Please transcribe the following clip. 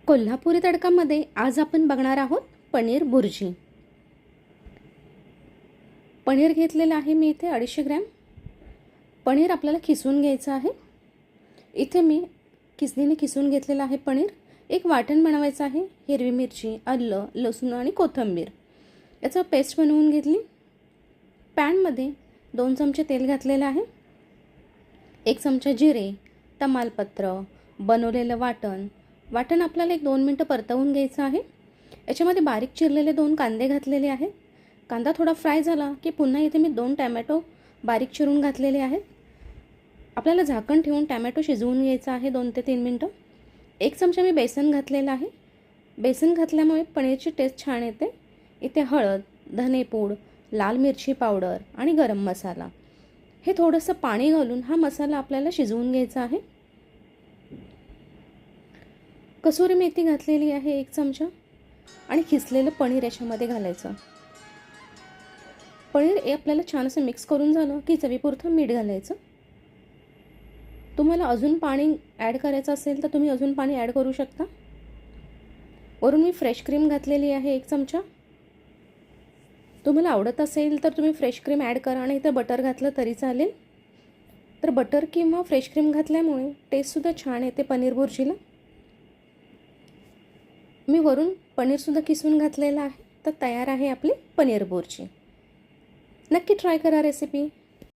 कोल्हापुरी तडकामध्ये आज आपण बघणार आहोत पनीर बुर्जी। पनीर घेतलेलं आहे मी इथे 250 ग्रॅम। पनीर आपल्याला खिसून घ्यायचं आहे। इथे मी किसणीने खिसून घेतलेलं आहे पनीर। एक वाटण बनवायचं आहे। हिरवी मिरची, आलं, लसूण आणि कोथिंबीर याचं पेस्ट बनवून घेतली। पॅनमध्ये 2 चमचे तेल घातलेलं आहे। 1 चमचा जिरे, तमालपत्र, बनवलेलं वाटण आपल्याला 1-2 मिनिटं परतवून घ्यायचं आहे। याच्यामध्ये बारीक चिरलेले 2 कांदे घातलेले आहेत। कांदा थोडा फ्राय झाला की पुन्हा इथे मी 2 टोमॅटो बारीक चिरून घातलेले आहेत। आपल्याला झाकण ठेवून टोमॅटो शिजवून घ्यायचा आहे 2 ते 3 मिनिटं। 1 चमचा मी बेसन घातलेलं आहे। बेसन घातल्यामुळे पनीरची टेस्ट छान येते। इथे हळद, धनेपूड, लाल मिरची पावडर आणि गरम मसाला हे थोडंसं पाणी घालून हा मसाला आपल्याला शिजवून घ्यायचा आहे। कसुरी मेथी घातलेली आहे 1 चमचा आणि खिसलेलं पनीर याच्यामध्ये घालायचं। पनीर आपल्याला छान असं मिक्स करून झालं की चवीपुरतं मीठ घालायचं। तुम्हाला अजून पाणी ॲड करायचं असेल तर तुम्ही अजून पाणी ॲड करू शकता। वरून मी फ्रेश क्रीम घातलेली आहे 1 चमचा। तुम्हाला आवडत असेल तर तुम्ही फ्रेश क्रीम ॲड करा आणि इथं बटर घातलं तरी चालेल। तर बटर किंवा फ्रेश क्रीम घातल्यामुळे टेस्टसुद्धा छान येते पनीर बुर्जीला। मी वरून पनीरसुद्धा किसून घातलेलं आहे। तर तयार आहे आपली पनीर बुर्जी। नक्की ट्राय करा रेसिपी।